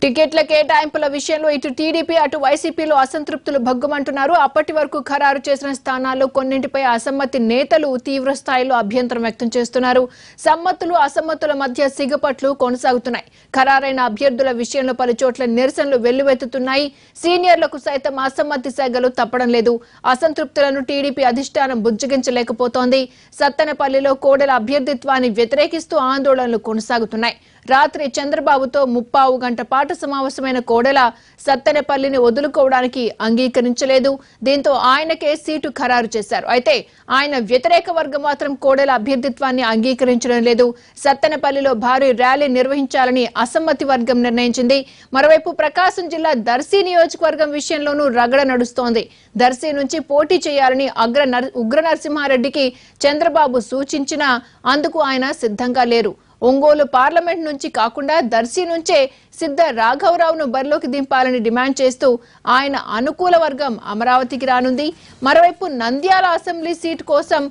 టికెట్ల కేటాయింపుల విషయంలో ఇటు టీడీపీ అటు వైసీపీలో అసంతృప్తులు భగ్గుమంటున్నారు. అప్పటి వరకు ఖరారు చేసిన స్థానాల్లో కొన్నింటిపై అసమ్మతి నేతలు తీవ్ర స్థాయిలో అభ్యంతరం వ్యక్తం చేస్తున్నారు. సమ్మతులు అసమ్మతుల మధ్య సిగపట్లు కొనసాగుతున్నాయి. ఖరారైన అభ్యర్థుల విషయంలో పలు చోట్ల నిరసనలు వెల్లువెత్తుతున్నాయి. సీనియర్లకు సైతం అసమ్మతి సెగలు తప్పడం లేదు. అసంతృప్తులను టీడీపీ అధిష్టానం బుజ్జగించలేకపోతోంది. సత్తెనపల్లిలో కోడెల అభ్యర్థిత్వాన్ని వ్యతిరేకిస్తూ ఆందోళనలు కొనసాగుతున్నాయి. రాత్రి చంద్రబాబుతో 30 గంట పాటు సమావేశమైన కోడెల సత్తెనపల్లిని వదులుకోవడానికి అంగీకరించలేదు. దీంతో ఆయనకే సీటు ఖరారు చేశారు. అయితే ఆయన వ్యతిరేక వర్గం మాత్రం కోడెల అభ్యర్థిత్వాన్ని అంగీకరించడం లేదు. సత్తెనపల్లిలో భారీ ర్యాలీ నిర్వహించాలని అసమ్మతి వర్గం నిర్ణయించింది. మరోవైపు ప్రకాశం జిల్లా దర్శి నియోజకవర్గం విషయంలోనూ రగడ నడుస్తోంది. దర్శి నుంచి పోటీ చేయాలని ఉగ్ర నరసింహారెడ్డికి చంద్రబాబు సూచించినా అందుకు ఆయన సిద్ధంగా లేరు. ఒంగోలు పార్లమెంట్ నుంచి కాకుండా దర్శి నుంచే సిద్ధ రాఘవరావును బరిలోకి దింపాలని డిమాండ్ చేస్తూ ఆయన అనుకూల వర్గం అమరావతికి రానుంది. మరోవైపు నంద్యాల అసెంబ్లీ సీటు కోసం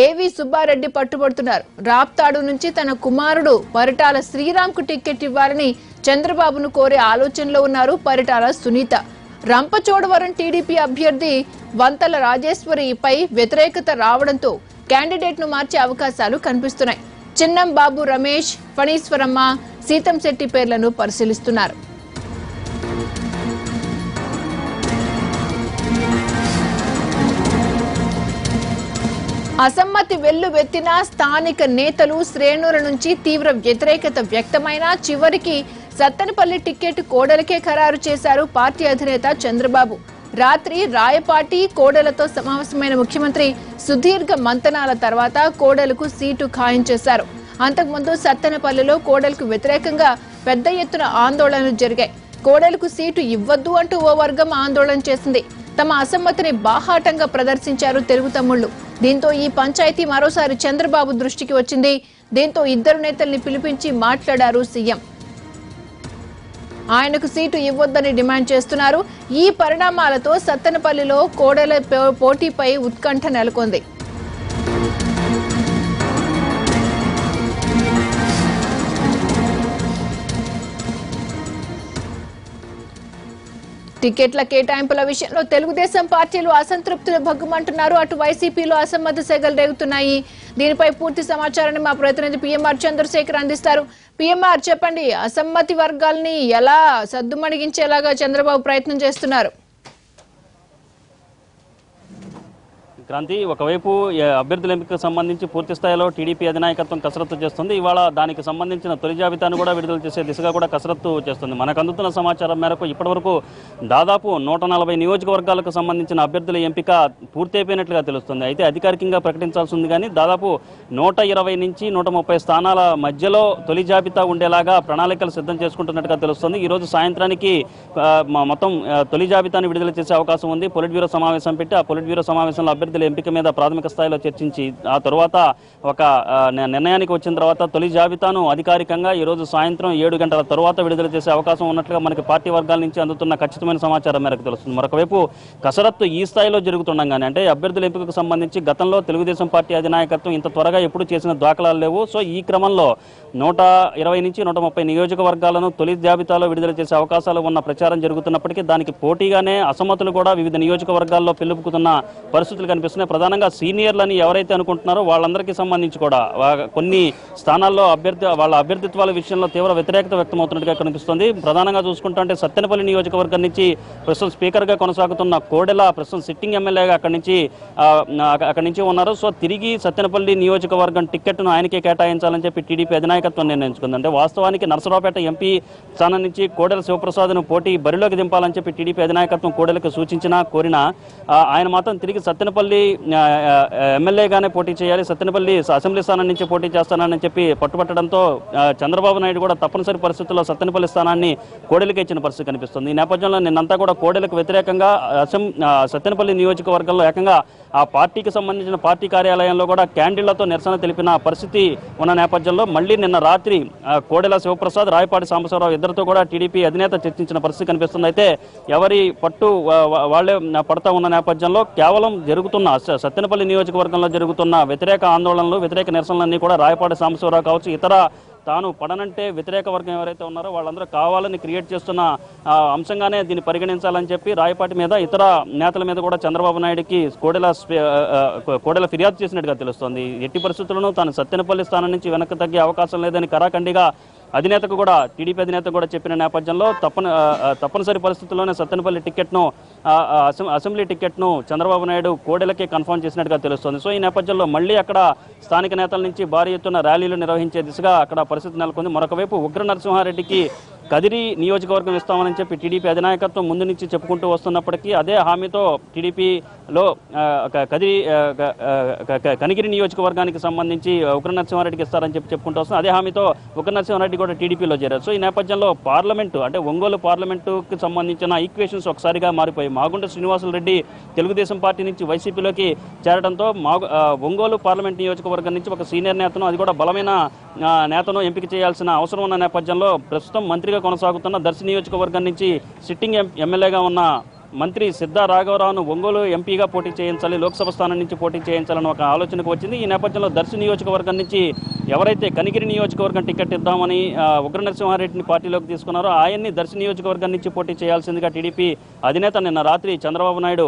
ఏవి సుబ్బారెడ్డి పట్టుబడుతున్నారు. రాప్తాడు నుంచి తన కుమారుడు పరిటాల శ్రీరామ్కు టికెట్ ఇవ్వాలని చంద్రబాబును కోరే ఆలోచనలో ఉన్నారు పరిటాల సునీత. రంపచోడవరం టీడీపీ అభ్యర్థి వంతల రాజేశ్వరిపై వ్యతిరేకత రావడంతో క్యాండిడేట్ ను మార్చే అవకాశాలు కనిపిస్తున్నాయి. చిన్నం బాబు రమేష్, ఫణీశ్వరమ్మ, సీతంశెట్టి పేర్లను పరిశీలిస్తున్నారు. అసమ్మతి వెల్లువెత్తిన స్థానిక నేతలు శ్రేణుల నుంచి తీవ్ర వ్యతిరేకత వ్యక్తమైన చివరికి సత్తెనపల్లి టికెట్ కోడెలకే ఖరారు చేశారు పార్టీ అధినేత చంద్రబాబు. రాత్రి రాయపాటి కోడెలతో సమావేశమైన ముఖ్యమంత్రి సుదీర్ఘ మంతనాల తర్వాత కోడెలకు సీటు ఖాయం చేశారు. అంతకుముందు సత్తెనపల్లిలో కోడెలకు వ్యతిరేకంగా పెద్ద ఎత్తున ఆందోళనలు జరిగాయి. కోడెలకు సీటు ఇవ్వద్దు అంటూ ఓ వర్గం ఆందోళన చేసింది. తమ అసమ్మతిని బాహాటంగా ప్రదర్శించారు తెలుగు తమ్ముళ్లు. దీంతో ఈ పంచాయతీ మరోసారి చంద్రబాబు దృష్టికి వచ్చింది. దీంతో ఇద్దరు నేతల్ని పిలిపించి మాట్లాడారు సీఎం. ఆయనకు సీటు ఇవ్వొద్దని డిమాండ్ చేస్తున్నారు. ఈ పరిణామాలతో సత్తెనపల్లిలో కోడెల పోటీపై ఉత్కంఠ నెలకొంది. టికెట్ల కేటాయింపుల విషయంలో తెలుగుదేశం పార్టీలు అసంతృప్తులు భగ్గుమంటున్నారు. అటు వైసీపీలో అసమ్మతి సెగలు రేగుతున్నాయి. దీనిపై పూర్తి సమాచారాన్ని మా ప్రతినిధి పిఎంఆర్ చంద్రశేఖర్ అందిస్తారు. పిఎంఆర్ చెప్పండి, అసమ్మతి వర్గాల్ని ఎలా సద్దుమణిగించేలాగా చంద్రబాబు ప్రయత్నం చేస్తున్నారు? క్రాంతి, ఒకవైపు అభ్యర్థుల ఎంపికకు సంబంధించి పూర్తి స్థాయిలో టీడీపీ అధినాయకత్వం కసరత్తు చేస్తుంది. ఇవాళ దానికి సంబంధించిన తొలి జాబితాను కూడా విడుదల చేసే దిశగా కూడా కసరత్తు చేస్తుంది. మనకు అందుతున్న సమాచారం మేరకు ఇప్పటివరకు దాదాపు 140 నియోజకవర్గాలకు సంబంధించిన అభ్యర్థుల ఎంపిక పూర్తయిపోయినట్లుగా తెలుస్తుంది. అయితే అధికారికంగా ప్రకటించాల్సి ఉంది కానీ దాదాపు 120 నుంచి 130 స్థానాల మధ్యలో తొలి జాబితా ఉండేలాగా ప్రణాళికలు సిద్ధం చేసుకుంటున్నట్టుగా తెలుస్తుంది. ఈరోజు సాయంత్రానికి మొత్తం తొలి జాబితాను విడుదల చేసే అవకాశం ఉంది. పొలిట్ బ్యూరో సమావేశం పెట్టి ఆ పొలిట్ బ్యూరో సమావేశంలో అభ్యర్థుల ఎంపిక మీద ప్రాథమిక స్థాయిలో చర్చించి ఆ తర్వాత ఒక నిర్ణయానికి వచ్చిన తర్వాత తొలి జాబితాను అధికారికంగా ఈరోజు సాయంత్రం 7 గంటల తర్వాత విడుదల చేసే అవకాశం ఉన్నట్లుగా మనకి పార్టీ వర్గాల నుంచి అందుతున్న ఖచ్చితమైన సమాచారం మేరకు తెలుస్తుంది. మరొకవైపు కసరత్తు ఈ స్థాయిలో జరుగుతుండగానే అంటే అభ్యర్థుల ఎంపికకు సంబంధించి గతంలో తెలుగుదేశం పార్టీ అధినాయకత్వం ఇంత త్వరగా ఎప్పుడు చేసిన దాఖలాలు లేవు. సో ఈ క్రమంలో 120 నుంచి 130 నియోజకవర్గాలను తొలి జాబితాలో విడుదల చేసే అవకాశాలు ఉన్న ప్రచారం జరుగుతున్నప్పటికీ దానికి పోటీగానే అసమ్మతులు కూడా వివిధ నియోజకవర్గాల్లో పెళ్ళుపుకుతున్న పరిస్థితులు కనిపిస్తున్నాయి. ప్రధానంగా సీనియర్లని ఎవరైతే అనుకుంటున్నారో వాళ్ళందరికీ సంబంధించి కూడా కొన్ని స్థానాల్లో వాళ్ళ అభ్యర్థిత్వాల విషయంలో తీవ్ర వ్యతిరేకత వ్యక్తమవుతున్నట్టుగా కనిపిస్తుంది. ప్రధానంగా చూసుకుంటే సత్తెనపల్లి నియోజకవర్గం నుంచి ప్రస్తుతం స్పీకర్గా కొనసాగుతున్న కోడెల ప్రస్తుతం సిట్టింగ్ ఎమ్మెల్యేగా అక్కడి నుంచి ఉన్నారు. సో తిరిగి సత్తెనపల్లి నియోజకవర్గం టికెట్ను ఆయనకే కేటాయించాలని చెప్పి టీడీపీ అధినాయకత్వం నిర్ణయించుకుంది. అంటే వాస్తవానికి నరసరావుపేట ఎంపీ స్థానం నుంచి కోడెల శివప్రసాద్ను పోటీ బరిలోకి దింపాలని చెప్పి టీడీపీ అధినాయకత్వం కోడెలకు సూచించినా కోరినా ఆయన మాత్రం తిరిగి సత్తెనపల్లి ఎమ్మెల్యేగానే పోటీ చేయాలి, సత్తెనపల్లి అసెంబ్లీ స్థానం నుంచి పోటీ చేస్తానని చెప్పి పట్టుబట్టడంతో చంద్రబాబు నాయుడు కూడా తప్పనిసరి పరిస్థితుల్లో సత్తెనపల్లి స్థానాన్ని కోడెలకి ఇచ్చిన పరిస్థితి కనిపిస్తుంది. ఈ నేపథ్యంలో నిన్నంతా కూడా కోడెలకు వ్యతిరేకంగా సత్తెనపల్లి నియోజకవర్గంలో ఏకంగా ఆ పార్టీకి సంబంధించిన పార్టీ కార్యాలయంలో కూడా క్యాండిళ్లతో నిరసన తెలిపిన పరిస్థితి ఉన్న నేపథ్యంలో మళ్ళీ నిన్న రాత్రి కోడెల శివప్రసాద్, రాయపాటి సాంబశివరావు ఇద్దరితో కూడా టీడీపీ అధినేత చర్చించిన పరిస్థితి కనిపిస్తుంది. అయితే ఎవరి పట్టు వాళ్లే పడతా ఉన్న నేపథ్యంలో కేవలం జరుగుతున్న సత్తెనపల్లి నియోజకవర్గంలో జరుగుతున్న వ్యతిరేక ఆందోళనలు, వ్యతిరేక నిరసనలన్నీ కూడా రాయపాటి సాంబశివరావు కావచ్చు, ఇతర తాను పడనంటే వ్యతిరేక వర్గం ఎవరైతే ఉన్నారో వాళ్ళందరూ కావాలని క్రియేట్ చేస్తున్న అంశంగానే దీన్ని పరిగణించాలని చెప్పి రాయపాటి మీద ఇతర నేతల మీద కూడా చంద్రబాబు నాయుడుకి కోడెల ఫిర్యాదు చేసినట్టుగా తెలుస్తోంది. ఎట్టి పరిస్థితుల్లోనూ తాను సత్తెనపల్లి స్థానం నుంచి వెనక్కి తగ్గే అవకాశం లేదని కరాఖండిగా అధినేతకు కూడా టీడీపీ అధినేత కూడా చెప్పిన నేపథ్యంలో తప్పనిసరి పరిస్థితుల్లోనే సత్తెనపల్లి టికెట్ను అసెంబ్లీ టికెట్ను చంద్రబాబు నాయుడు కోడెలకే కన్ఫర్మ్ చేసినట్టుగా తెలుస్తోంది. సో ఈ నేపథ్యంలో మళ్ళీ అక్కడ స్థానిక నేతల నుంచి భారీ ఎత్తున ర్యాలీలు నిర్వహించే దిశగా అక్కడ పరిస్థితి నెలకొంది. మరొక వైపు ఉగ్ర నరసింహారెడ్డికి కదిరి నియోజకవర్గం ఇస్తామని చెప్పి టీడీపీ అధినాయకత్వం ముందు నుంచి చెప్పుకుంటూ వస్తున్నప్పటికీ అదే హామీతో టీడీపీలో కనిగిరి నియోజకవర్గానికి సంబంధించి ఉగ్ర నరసింహారెడ్డికి ఇస్తారని చెప్పి చెప్పుకుంటూ వస్తుంది. అదే హామీతో ఉగ్ర నరసింహారెడ్డి కూడా టీడీపీలో చేరారు. సో ఈ నేపథ్యంలో పార్లమెంటు అంటే ఒంగోలు పార్లమెంటుకి సంబంధించిన ఈక్వేషన్స్ ఒకసారిగా మారిపోయి మాగుంట శ్రీనివాసులరెడ్డి తెలుగుదేశం పార్టీ నుంచి వైసీపీలోకి చేరడంతో ఒంగోలు పార్లమెంట్ నియోజకవర్గం నుంచి ఒక సీనియర్ నేతను, అది కూడా బలమైన నేతను ఎంపిక చేయాల్సిన అవసరం ఉన్న నేపథ్యంలో ప్రస్తుతం మంత్రిగా కొనసాగుతున్న దర్శి నియోజకవర్గం నుంచి సిట్టింగ్ ఎమ్మెల్యేగా ఉన్న మంత్రి సిద్ధా రాఘవరావును ఒంగోలు ఎంపీగా పోటీ చేయించాలి, లోక్సభ స్థానం నుంచి పోటీ చేయించాలని ఒక ఆలోచనకు వచ్చింది. ఈ నేపథ్యంలో దర్శి నియోజకవర్గం నుంచి ఎవరైతే కనిగిరి నియోజకవర్గం టికెట్ ఇద్దామని ఉగ్ర నరసింహారెడ్డిని పార్టీలోకి తీసుకున్నారో ఆయన్ని దర్శి నియోజకవర్గం నుంచి పోటీ చేయాల్సిందిగా టీడీపీ అధినేత నిన్న రాత్రి చంద్రబాబు నాయుడు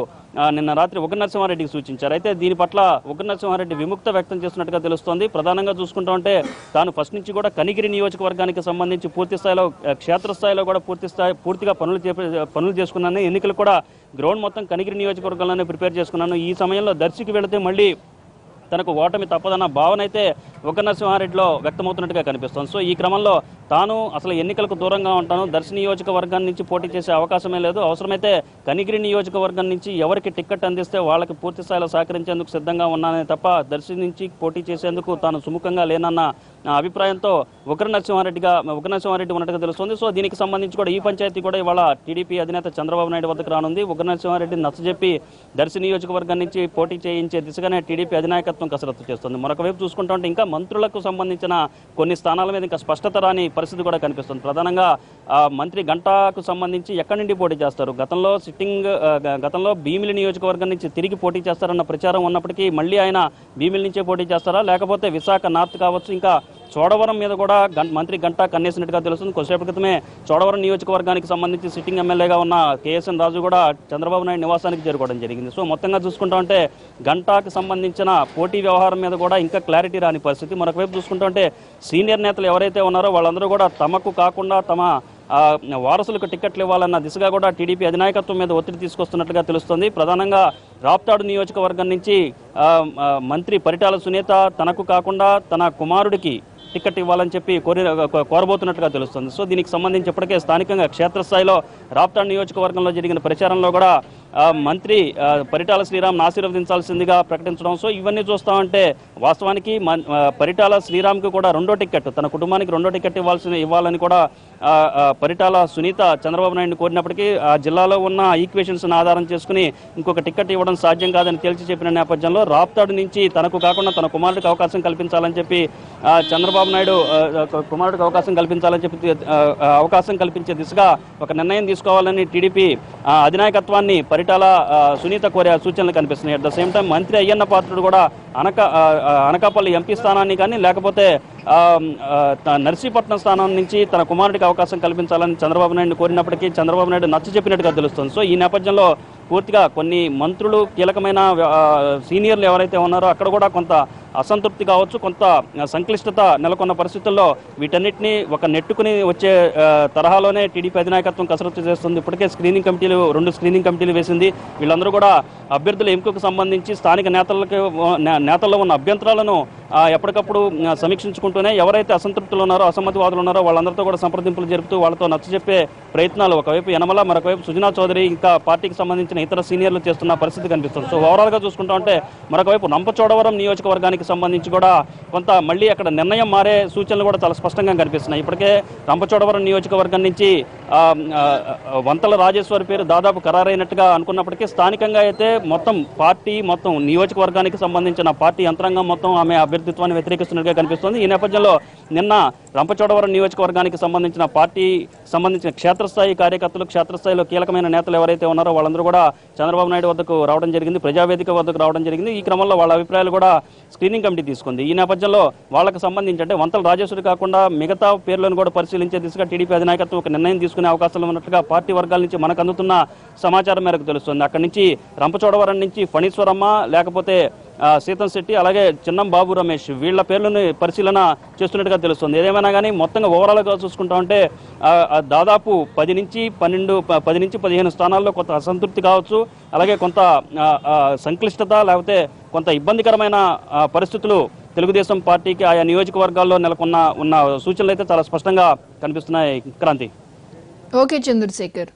ఉగ్ర నరసింహారెడ్డికి సూచించారు. అయితే దీని పట్ల ఉగ్ర నరసింహారెడ్డి విముక్త వ్యక్తం చేస్తున్నట్టుగా తెలుస్తోంది. ప్రధానంగా చూసుకుంటూ ఉంటే తాను ఫస్ట్ నుంచి కూడా కనిగిరి నియోజకవర్గానికి సంబంధించి పూర్తి స్థాయిలో క్షేత్రస్థాయిలో కూడా పూర్తిగా పనులు చేసుకున్నాను. ఎన్నికలు కూడా గ్రౌండ్ మొత్తం కనిగిరి నియోజకవర్గంలోనే ప్రిపేర్ చేసుకున్నాను. ఈ సమయంలో దర్శికి వెళితే మళ్ళీ తనకు ఓటమి తప్పదన్న భావన అయితే ఉగ్ర నరసింహారెడ్డిలో వ్యక్తమవుతున్నట్టుగా కనిపిస్తోంది. సో ఈ క్రమంలో తాను అసలు ఎన్నికలకు దూరంగా ఉంటాను, దర్శి నియోజకవర్గం నుంచి పోటీ చేసే అవకాశమే లేదు, అవసరమైతే కనిగిరి నియోజకవర్గం నుంచి ఎవరికి టికెట్ అందిస్తే వాళ్ళకి పూర్తి స్థాయిలో సహకరించేందుకు సిద్ధంగా ఉన్నానే తప్ప దర్శి నుంచి పోటీ చేసేందుకు తాను సుముఖంగా లేనన్న అభిప్రాయంతో ఉగ్ర నరసింహారెడ్డి ఉన్నట్టుగా తెలుస్తుంది. సో దీనికి సంబంధించి కూడా ఈ పంచాయతీ కూడా ఇవాళ టీడీపీ అధినేత చంద్రబాబు నాయుడు వద్దకు రానుంది. ఉగ్ర నరసింహారెడ్డిని నచ్చజెప్పి దర్శి నియోజకవర్గం నుంచి పోటీ చేయించే దిశగానే టీడీపీ అధినాయకత్వం కసరత్తు చేస్తుంది. మరొక వైపు చూసుకుంటూ ఉంటే ఇంకా మంత్రులకు సంబంధించిన కొన్ని స్థానాల మీద ఇంకా స్పష్టత రాని పరిస్థితి కూడా కనిపిస్తుంది. ప్రధానంగా మంత్రి గంటాకు సంబంధించి ఎక్కడి నుండి పోటీ చేస్తారు, గతంలో భీమిలి నియోజకవర్గం నుంచి తిరిగి పోటీ చేస్తారన్న ప్రచారం ఉన్నప్పటికీ మళ్ళీ ఆయన భీమిలి నుంచే పోటీ చేస్తారా, లేకపోతే విశాఖ నార్త్ కావచ్చు, ఇంకా చోడవరం మీద కూడా మంత్రి గంటా కన్నేసినట్టుగా తెలుస్తుంది. కొద్దిసేపటి క్రితమే చోడవరం నియోజకవర్గానికి సంబంధించి సిట్టింగ్ ఎమ్మెల్యేగా ఉన్న కేఎస్ఎన్ రాజు కూడా చంద్రబాబు నాయుడు నివాసానికి చేరుకోవడం జరిగింది. సో మొత్తంగా చూసుకుంటూ ఉంటే గంటాకు సంబంధించిన పోటీ వ్యవహారం మీద కూడా ఇంకా క్లారిటీ రాని పరిస్థితి. మరొక వైపు చూసుకుంటూ ఉంటే సీనియర్ నేతలు ఎవరైతే ఉన్నారో వాళ్ళందరూ కూడా తమకు కాకుండా తమ వారసులకు టికెట్లు ఇవ్వాలన్న దిశగా కూడా టీడీపీ అధినాయకత్వం మీద ఒత్తిడి తీసుకొస్తున్నట్టుగా తెలుస్తోంది. ప్రధానంగా రాప్తాడు నియోజకవర్గం నుంచి మంత్రి పరిటాల సునీత తనకు కాకుండా తన కుమారుడికి టికెట్ ఇవ్వాలని చెప్పి కోరబోతున్నట్టుగా తెలుస్తుంది. సో దీనికి సంబంధించి ఇప్పటికే స్థానికంగా క్షేత్రస్థాయిలో రాప్తాడు నియోజకవర్గంలో జరిగిన ప్రచారంలో కూడా మంత్రి పరిటాల శ్రీరామ్ను ఆశీర్వదించాల్సిందిగా ప్రకటించడం. సో ఇవన్నీ చూస్తామంటే వాస్తవానికి పరిటాల శ్రీరామ్కి కూడా రెండో టికెట్, తన కుటుంబానికి రెండో టికెట్ ఇవ్వాలని కూడా పరిటాల సునీత చంద్రబాబు నాయుడిని కోరినప్పటికీ ఆ జిల్లాలో ఉన్న ఈక్వేషన్స్ను ఆధారం చేసుకుని ఇంకొక టికెట్ ఇవ్వడం సాధ్యం కాదని తేల్చి చెప్పిన నేపథ్యంలో రాప్తాడు నుంచి తనకు కాకుండా తన కుమారుడికి అవకాశం కల్పించాలని చెప్పి చంద్రబాబు నాయుడు కుమారుడికి అవకాశం కల్పించే దిశగా ఒక నిర్ణయం తీసుకోవాలని టీడీపీ అధినాయకత్వాన్ని పరిటాల సునీత కోరే సూచనలు కనిపిస్తున్నాయి. అట్ ద సేమ్ టైం మంత్రి అయ్యన్న పాత్రుడు కూడా అనకాపల్లి ఎంపీ స్థానాన్ని కానీ లేకపోతే నర్సీపట్నం స్థానం నుంచి తన కుమారుడికి అవకాశం కల్పించాలని చంద్రబాబు నాయుడు కోరినప్పటికీ చంద్రబాబు నాయుడు నచ్చ చెప్పినట్టుగా తెలుస్తుంది. సో ఈ నేపథ్యంలో పూర్తిగా కొన్ని మంత్రులు కీలకమైన సీనియర్లు ఎవరైతే ఉన్నారో అక్కడ కూడా కొంత అసంతృప్తి కావచ్చు, కొంత సంక్లిష్టత నెలకొన్న పరిస్థితుల్లో వీటన్నిటిని ఒక నెట్టుకుని వచ్చే తరహాలోనే టీడీపీ అధినాయకత్వం కసరత్తు చేస్తుంది. ఇప్పటికే రెండు స్క్రీనింగ్ కమిటీలు వేసింది. వీళ్ళందరూ కూడా అభ్యర్థుల ఎంపికకు సంబంధించి స్థానిక నేతల్లో ఉన్న అభ్యంతరాలను ఎప్పటికప్పుడు సమీక్షించుకుంటూనే ఎవరైతే అసంతృప్తులు ఉన్నారో అసమ్మతివాదులు ఉన్నారో వాళ్ళందరితో కూడా సంప్రదింపులు జరుపుతూ వాళ్ళతో నచ్చజెప్పే ప్రయత్నాలు ఒకవైపు యనమల, మరొకవైపు సుజనా చౌదరి ఇంకా పార్టీకి సంబంధించిన ఇతర సీనియర్లు చేస్తున్న పరిస్థితి కనిపిస్తుంది. సో ఓవరాల్గా చూసుకుంటా ఉంటే మరొకవైపు రంపచోడవరం నియోజకవర్గానికి సంబంధించి కూడా కొంత మళ్ళీ అక్కడ నిర్ణయం మారే సూచనలు కూడా చాలా స్పష్టంగా కనిపిస్తున్నాయి. ఇప్పటికే రంపచోడవరం నియోజకవర్గం నుంచి వంతల రాజేశ్వరి పేరు దాదాపు ఖరారైనట్టుగా అనుకున్నప్పటికీ స్థానికంగా అయితే మొత్తం నియోజకవర్గానికి సంబంధించిన పార్టీ యంత్రాంగం మొత్తం ఆమె అభ్యర్థి అభ్యర్థిత్వాన్ని వ్యతిరేకిస్తున్నట్టుగా కనిపిస్తోంది. ఈ నేపథ్యంలో నిన్న రంపచోడవరం నియోజకవర్గానికి సంబంధించిన క్షేత్రస్థాయి కార్యకర్తలు, క్షేత్రస్థాయిలో కీలకమైన నేతలు ఎవరైతే ఉన్నారో వాళ్ళందరూ కూడా చంద్రబాబు నాయుడు వద్దకు రావడం జరిగింది, ప్రజావేదిక వద్దకు రావడం జరిగింది. ఈ క్రమంలో వాళ్ళ అభిప్రాయాలు కూడా స్క్రీనింగ్ కమిటీ తీసుకుంది. ఈ నేపథ్యంలో వాళ్ళకి సంబంధించి అంటే వంతల రాజేశ్వరి కాకుండా మిగతా పేర్లను కూడా పరిశీలించే దిశగా టీడీపీ అధినాయకత్వం ఒక నిర్ణయం తీసుకునే అవకాశాలు ఉన్నట్లుగా పార్టీ వర్గాల నుంచి మనకు అందుతున్న సమాచారం మేరకు తెలుస్తుంది. అక్కడి నుంచి రంపచోడవరం నుంచి ఫణీశ్వరమ్మ, లేకపోతే సీతం శెట్టి, అలాగే చిన్నం బాబు రమేష్ వీళ్ళ పేర్లను పరిశీలన చేస్తున్నట్టుగా తెలుస్తుంది. ఏదేమైనా కానీ మొత్తంగా ఓవరాల్గా చూసుకుంటా ఉంటే దాదాపు 10 నుంచి 15 స్థానాల్లో కొంత అసంతృప్తి కావచ్చు, అలాగే కొంత సంక్లిష్టత లేకపోతే కొంత ఇబ్బందికరమైన పరిస్థితులు తెలుగుదేశం పార్టీకి ఆయా నియోజకవర్గాల్లో ఉన్న సూచనలు అయితే చాలా స్పష్టంగా కనిపిస్తున్నాయి. క్రాంతి. ఓకే చంద్రశేఖర్.